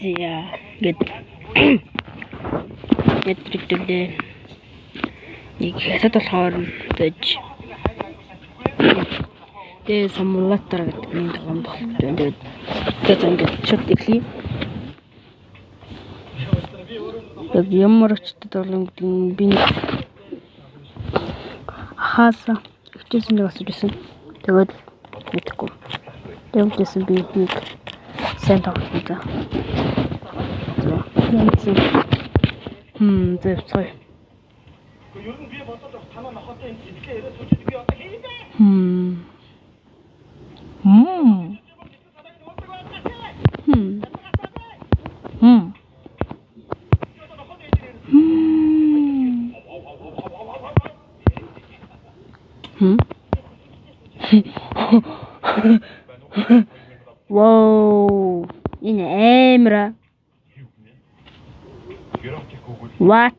Yeah, get today. You get a horn, bitch. There's some letter in the room. Get and get shot the clip. The yammer to the bin. Hasa, it is in the citizen. The word let go. Don't listen be big. Sent off with the. Sorry. Whoa, in Emra. What?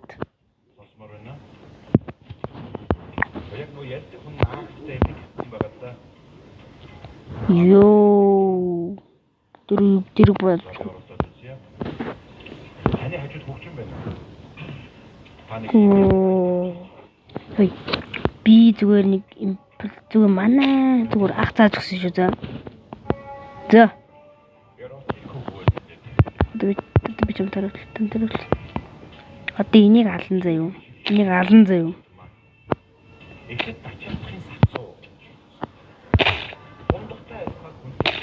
Yo, 들어봐. Ой, би зүгээр нэг зүгээр манай зүгээр ах цааж өгсөн шүү за. За. Би ч юм тарах. Одоо энийг алан заяа. Эхлээд тачаалтын сацуу. Бондогтой хаг хүнтэй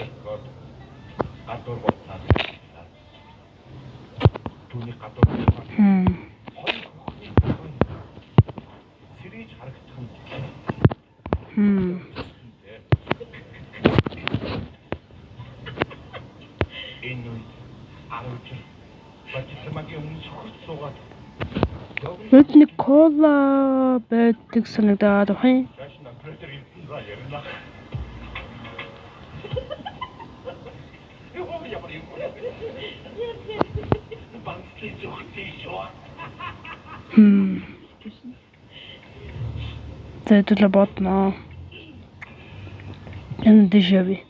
гадуур болцаад. Түүний гадуур. Сэрэж харагдах юм. Энэ арууч бачтамагийн өмнө суугаад Өдний кола байдаг санагдаад байна. За това ботно. Энэ дежави.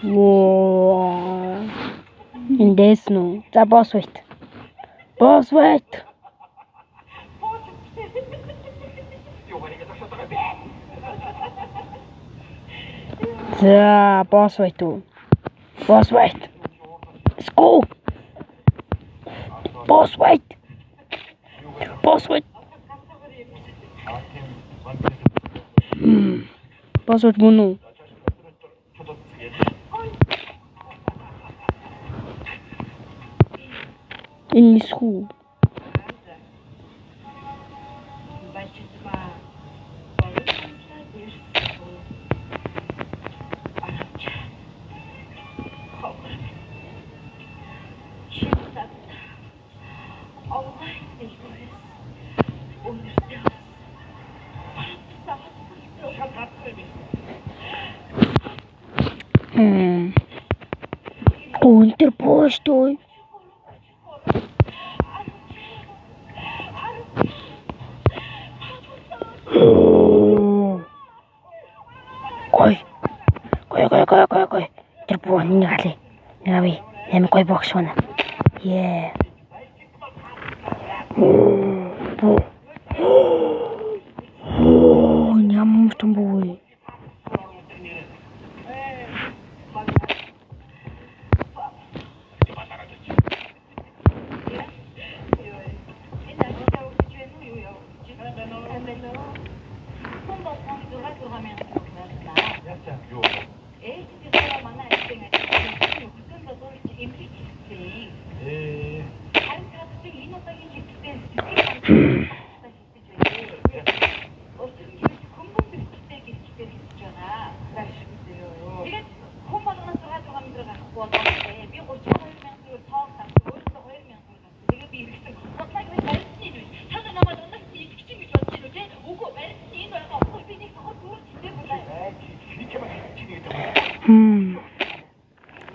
Whoa. In this no. The boss wait. The boss wait too. Let's go. Boss wait. Boss wait mono. In school. Унтер постой. Кой. Терпо не гали. Нави, я кой боксона. Yeah. Ням что будет.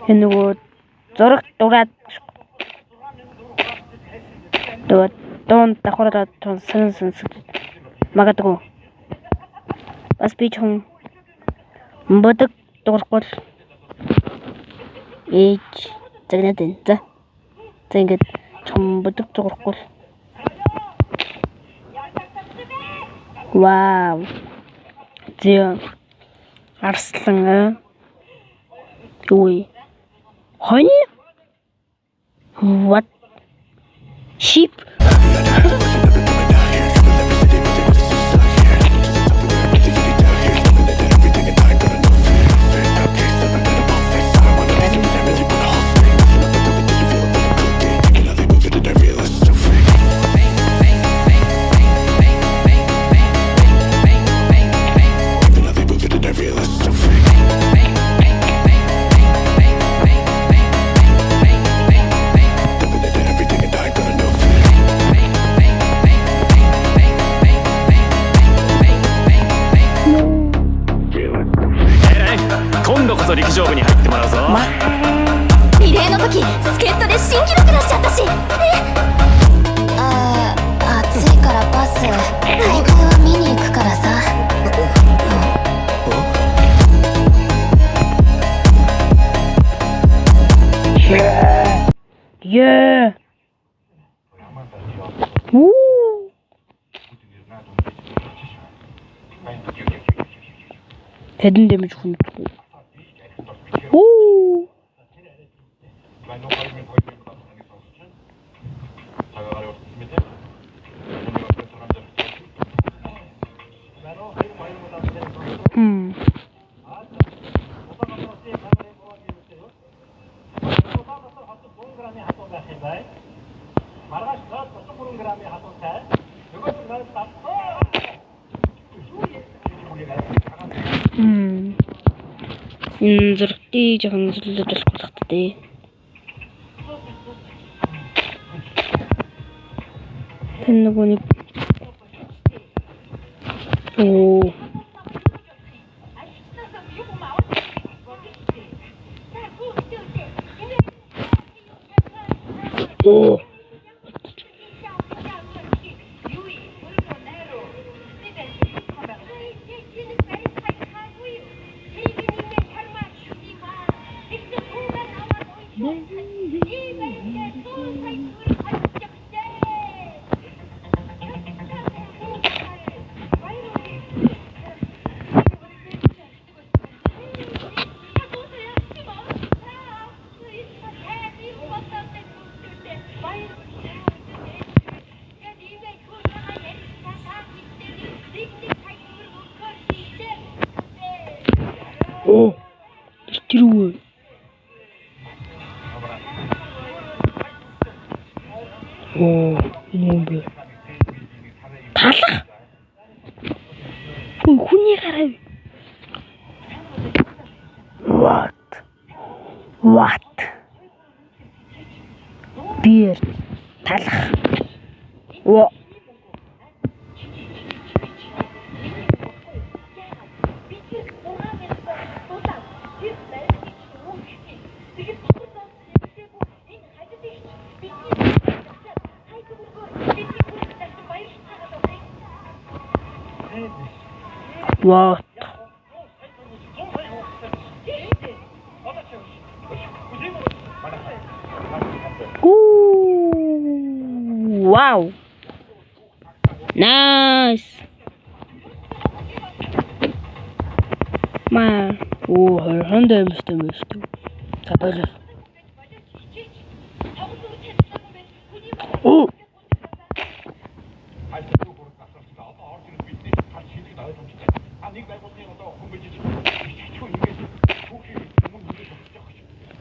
Энэ нөгөө зураг дураад тэгээд дуун давхараад сонсон магадгүй. Бас би ч хүн бодог дуурахгүй ээж загнаад байна. За ингээд чом бодог дуурахгүй. Вау. Зэ арслан ой. Хонь? What? Sheep? Yeah. Woo. Хэдэн дэмэж хүндэггүй. Woo. Энэ зургтыг жоохон зөвлөж болох хэрэгтэй. Энэ нөгөө нэг оо оо Оо, тэрүү. Оо, юм бэ. Талах. Хүний гарав. What? Beer. Талах. Оо. What? Ooh, wow. Nice. Man. Oh, Honda müsste. Tabelle. Oh.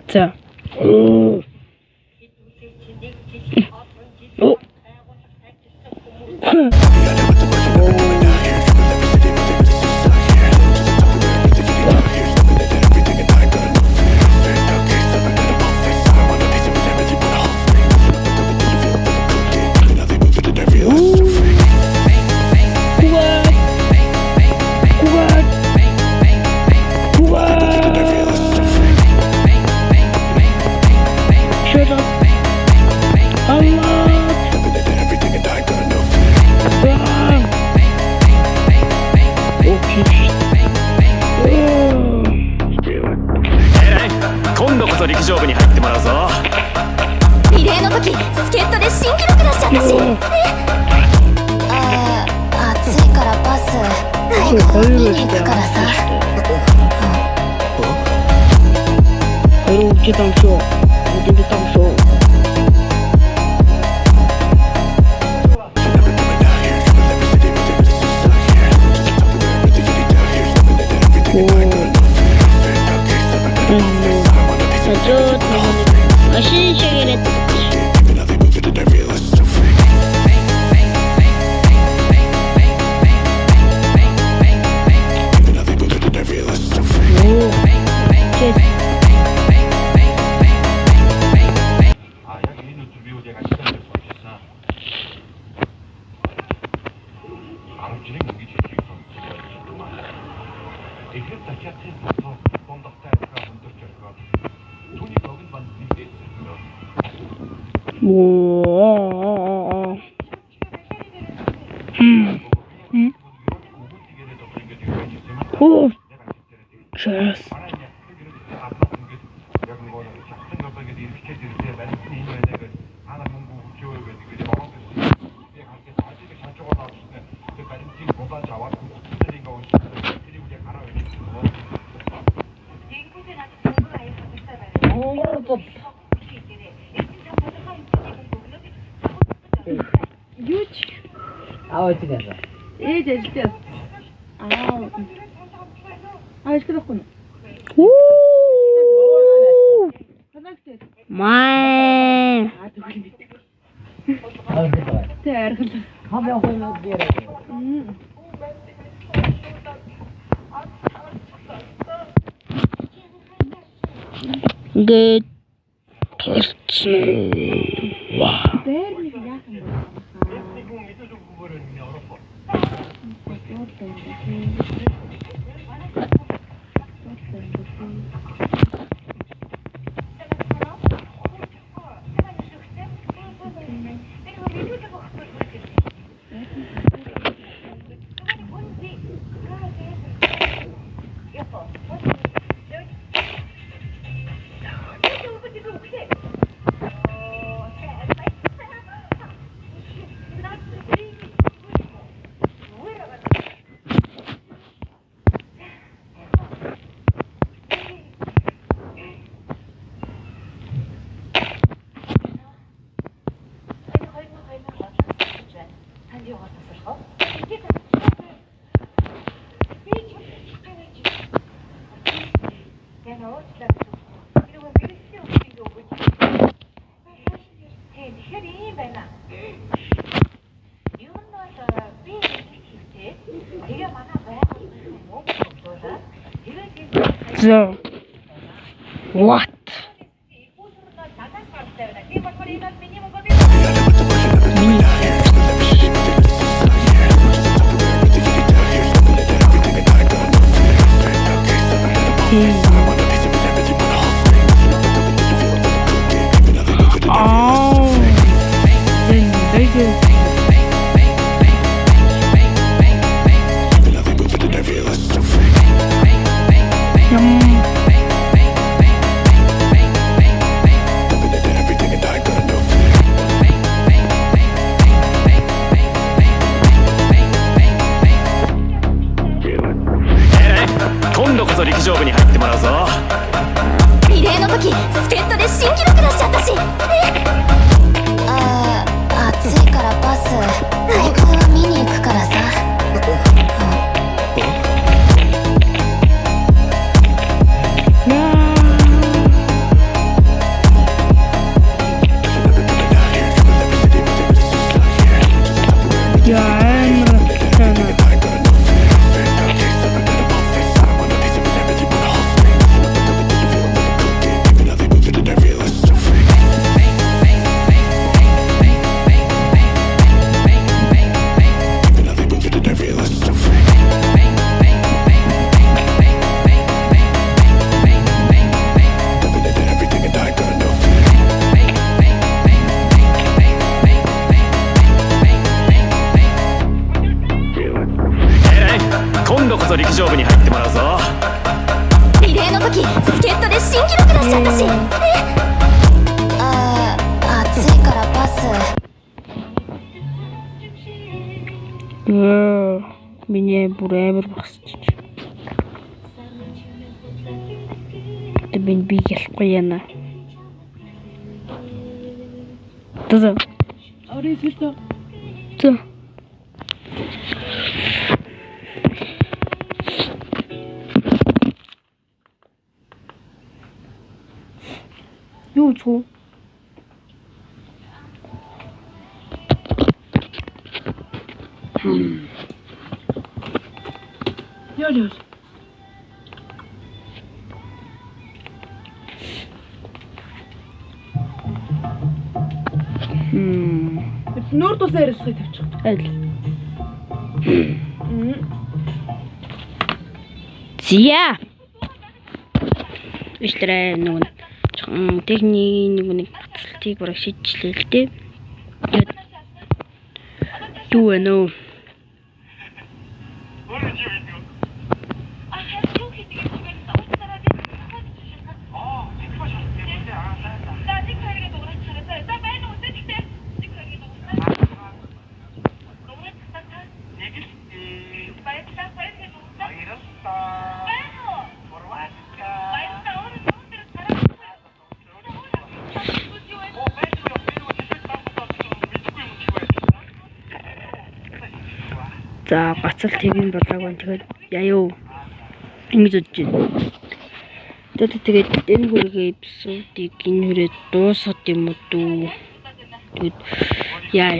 자. 오. 오. 見に行くからさ。Hayır, ucu tanışıyor. Ucu tanışıyor. Sacut, aşırı şeker 오, cheers. 어디 가서? 이제 진짜 시끄럽구나. 오, 화장실. 말. 저기 밑에. 어디 가? 대야 가면 보이면 어디에? 이게 토스트. 와. Vermi ya. So, what? Oh, then Vegas. Миний бүр амар багсч. Тэ би ялахгүй яана. Тозо. Орой сүртөө. Тё. Юу ч Ёо. Нүүр тусаа ярилцахыг тавьчих. аль. Зя. Истрэ нүн техник нэг баталтыг бараг шийдчихлээ л дээ. Юу вэ нөө? За гацал твийн болоог тэгээд яа юу ингэж бодож байна. Тэгээд энэ хүргээ эпизодыг энэ хүрээ дуусгад юм уу дүү. Тэгээд яа.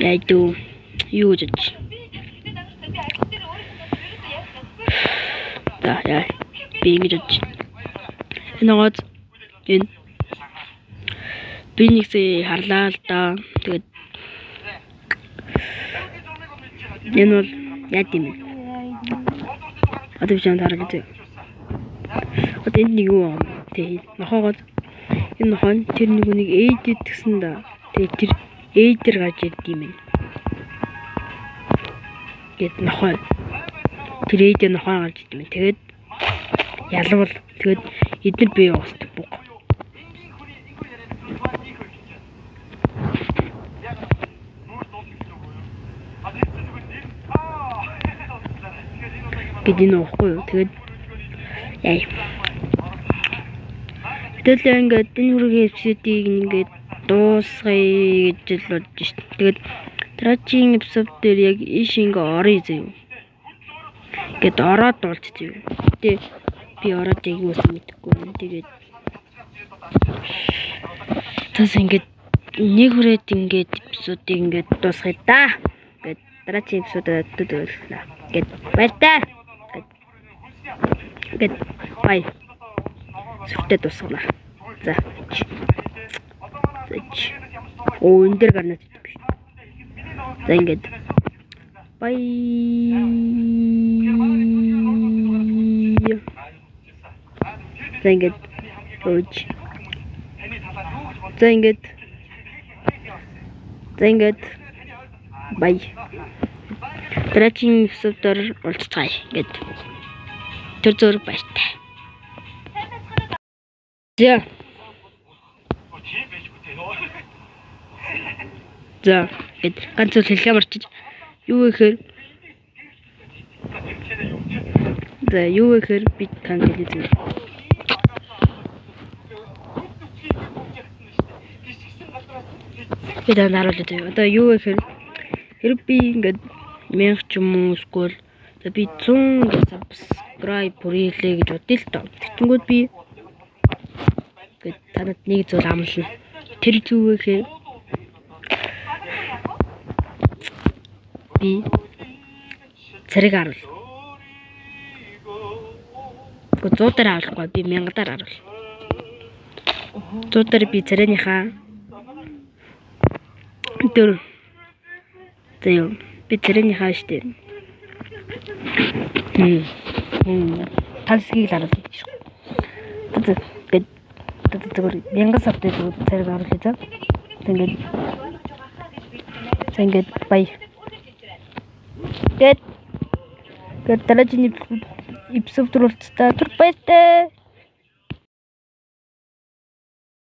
Яа дүү юу гэж. За яа би ингэж бодож. Энэ гол энэ би нэгсээ харлаа л да. Тэгээд энэ бол яа тийм бэ? Одоо ч андараа гэдэг. Одоо энэ нэг юу юм? Тэг. Нохоогоо энэ нохон тэр нэг ээдэд гисэн да. Тэгээд тэр ээдэр гарч ирд юм байна. Гэт нохоо. Тэр ээдээ нохоо гарч ирд юм. Тэгээд ялвал тэгээд эдгээр бие уусдаг бүх. Бидний уухгүй юу. Тэгээд яа. Тэгэл ингээд энэ хүргээ эпизодыг ингээд дуусгая гэж л бодож шít. Тэгээд дараагийн эпизод дээр яг иш ингээ орё зөө. Ингээд ороод дуулж зөө. Тэ би ороод яг юусэн мэдэхгүй юм. Тэгээд тас ингээд нэг хүрээд ингээд эпизодыг ингээд дуусгая да. Ингээд дараагийн эпизодод төдөллөө. Ингээд баяртай. Гэт бай. Сүртэй тусгана. За. Оо энэ дэр гарнаа гэдэг биш. За ингээд бай. За ингээд ууч. За ингээд бай. Дараагийн эпизодоор уулзцгаая. Ингээд тэр зөөр баяртай. За. За, гэд ганц зүйл хэлхээ марчиж юу гэхээр за юу гэхээр би танд хэлээ. Бид наруулаад байна. Одоо юу гэхээр хэрэг би ингээд 1000 ч юм уу эсвэл за би 100 гэж subscribe хүрээлээ гэж бодъё л доо. Тэгэнгүүт би гээд танад нэг зүйл амлана. Тэр зүйл гэхээр би цариг харуул. 100-аар харуулахгүй би 1000-аар харуул. 100-аар би царайныхаа дөр зөө би царайныхаа штэ. Талсгийг харуул. Тэгээд зүгээр 1000 савтай цариг харуулъя за. Тэгээд бай. Гэт дараагийн эпизод руу баяртай.